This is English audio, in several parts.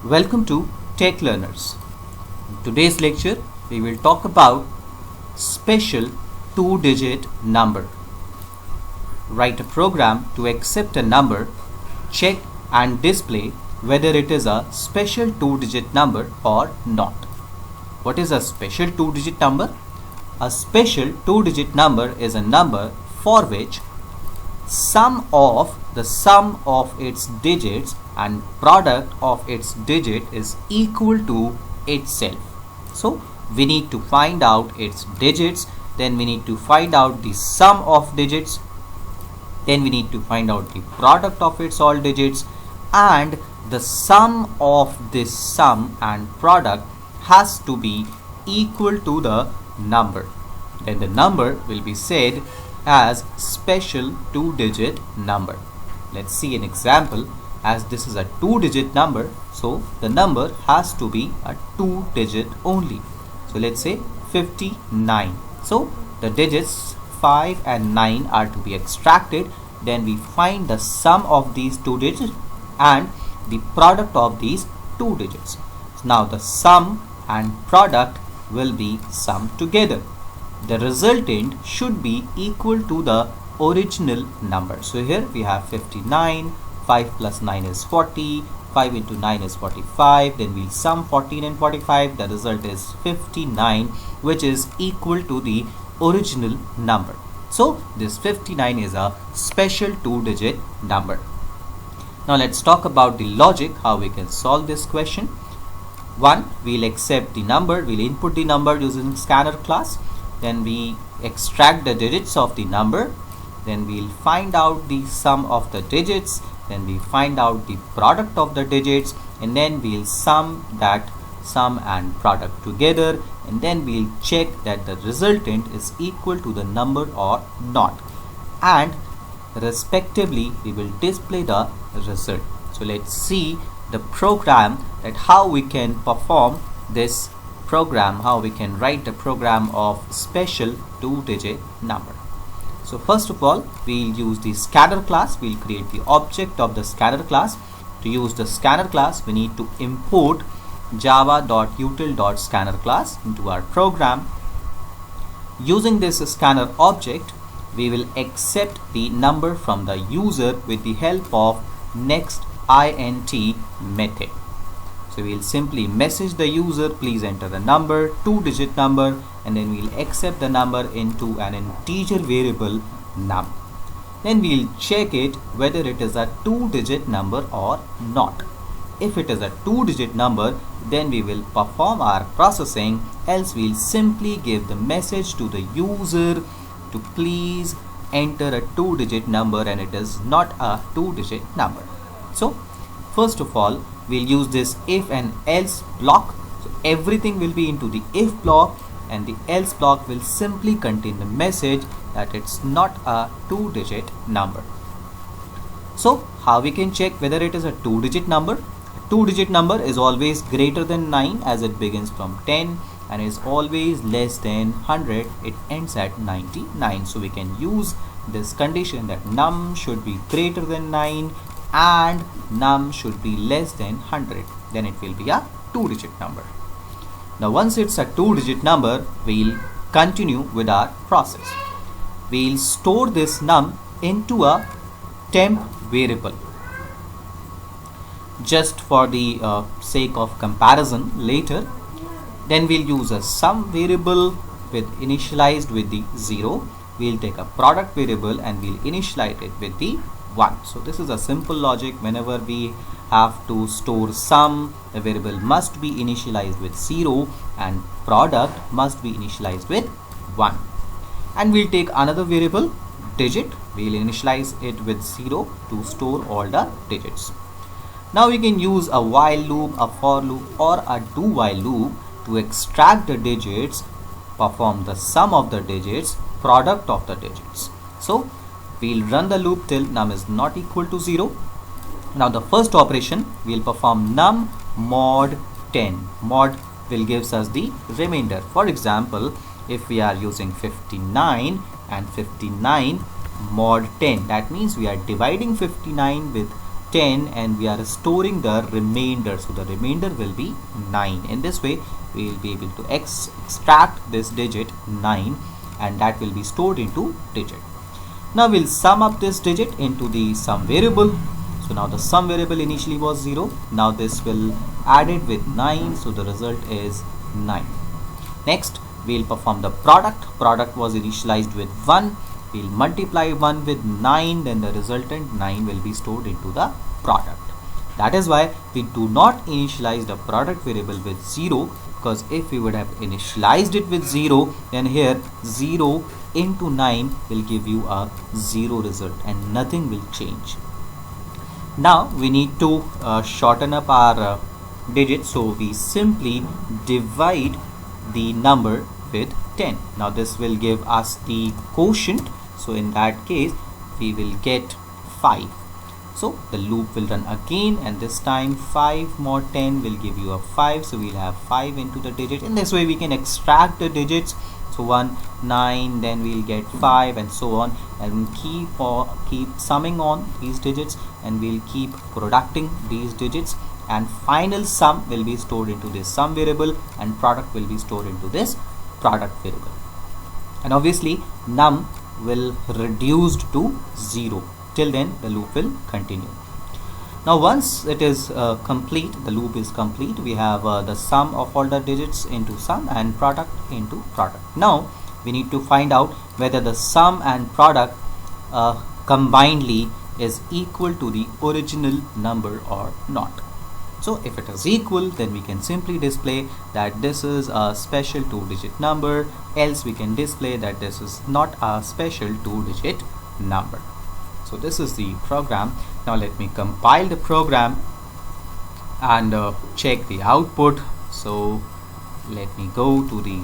Welcome to Tech Learners. In today's lecture, we will talk about special two-digit number. Write a program to accept a number, check and display whether it is a special two-digit number or not. What is a special two-digit number? A special two-digit number is a number for which sum of its digits and product of its digit is equal to itself. So we need to find out its digits, then we need to find out the sum of digits, then we need to find out the product of its all digits, and the sum of this sum and product has to be equal to the number. Then the number will be said as special two-digit number. Let's see an example. As this is a two-digit number, so the number has to be a two-digit only. So let's say 59. So the digits 5 and 9 are to be extracted. Then we find the sum of these two digits and the product of these two digits. Now the sum and product will be summed together. The resultant should be equal to the original number. So here we have 59, 5 plus 9 is 40, 5 into 9 is 45, then we'll sum 14 and 45, the result is 59, which is equal to the original number. So this 59 is a special two-digit number. Now let's talk about the logic, how we can solve this question. One, we'll accept the number, we'll input the number using scanner class. Then we extract the digits of the number, then we'll find out the sum of the digits, then we find out the product of the digits, and then we'll sum that sum and product together, and then we'll check that the resultant is equal to the number or not, and respectively we will display the result. So let's see the program, that how we can perform this program, how we can write a program of special two-digit number. So first of all, we'll use the scanner class. We'll create the object of the scanner class. To use the scanner class, we need to import java.util.scanner class into our program. Using this scanner object, we will accept the number from the user with the help of next int method. So we'll simply message the user, please enter the number, two-digit number, and then we'll accept the number into an integer variable num. Then we'll check it whether it is a two-digit number or not. If it is a two-digit number, then we will perform our processing, else we'll simply give the message to the user to please enter a two-digit number, and it is not a two-digit number. So first of all, we'll use this if and else block. So everything will be into the if block, and the else block will simply contain the message that it's not a two-digit number. So how we can check whether it is a two-digit number? A two-digit number is always greater than 9 as it begins from 10, and is always less than 100, it ends at 99. So we can use this condition that num should be greater than 9 and num should be less than 100, then it will be a two-digit number. Now once it's a two-digit number, we'll continue with our process. We'll store this num into a temp variable. Just for the sake of comparison later, then we'll use a sum variable with initialized with the 0. We'll take a product variable and we'll initialize it with the 1. So this is a simple logic. Whenever we have to store sum, the variable must be initialized with 0 and product must be initialized with 1. And we'll take another variable digit, we'll initialize it with 0 to store all the digits. Now we can use a while loop, a for loop, or a do while loop to extract the digits, perform the sum of the digits, product of the digits. So we'll run the loop till num is not equal to 0. Now the first operation, we'll perform num mod 10. Mod will gives us the remainder. For example, if we are using 59 and 59 mod 10, that means we are dividing 59 with 10 and we are storing the remainder, so the remainder will be 9. In this way we will be able to extract this digit 9 and that will be stored into digit. Now we'll sum up this digit into the sum variable. So now the sum variable initially was 0, now this will add it with 9, so the result is 9. Next we'll perform the product. Product was initialized with 1, we'll multiply 1 with 9, then the resultant 9 will be stored into the product. That is why we do not initialize the product variable with 0, because if we would have initialized it with 0, then here 0 into 9 will give you a 0 result and nothing will change. Now we need to shorten up our digits, so we simply divide the number with 10. Now this will give us the quotient, so in that case we will get 5. So the loop will run again and this time 5 more 10 will give you a 5, so we'll have 5 into the digit. In this way we can extract the digits, so 1 9, then we'll get 5 and so on, and keep summing on these digits and we'll keep producting these digits, and final sum will be stored into this sum variable and product will be stored into this product variable, and obviously num will reduced to 0. Till then the loop will continue. Now once it is complete, the loop is complete, we have the sum of all the digits into sum and product into product. Now we need to find out whether the sum and product combinedly is equal to the original number or not. So if it is equal, then we can simply display that this is a special 2-digit number, else we can display that this is not a special 2-digit number. So this is the program. Now let me compile the program and check the output. So let me go to the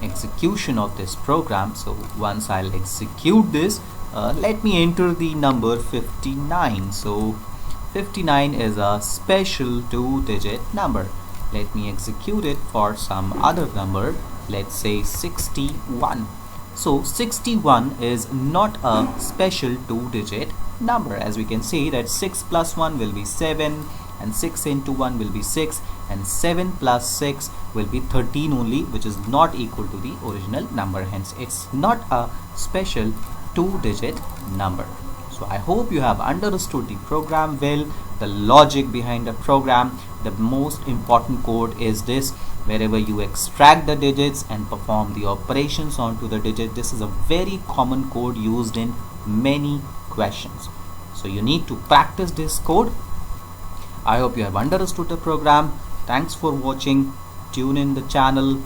execution of this program. So once I'll execute this, let me enter the number 59. So 59 is a special 2-digit number. Let me execute it for some other number, let's say 61. So 61 is not a special 2-digit number. As we can see that 6 plus 1 will be 7 and 6 into 1 will be 6 and 7 plus 6 will be 13 only, which is not equal to the original number. Hence it's not a special 2-digit number. So I hope you have understood the program well, the logic behind the program. The most important code is this: wherever you extract the digits and perform the operations onto the digit. This is a very common code used in many questions. So you need to practice this code. I hope you have understood the program. Thanks for watching. Tune in the channel,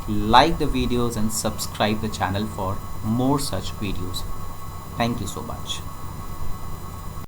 like the videos and subscribe the channel for more such videos. Thank you so much.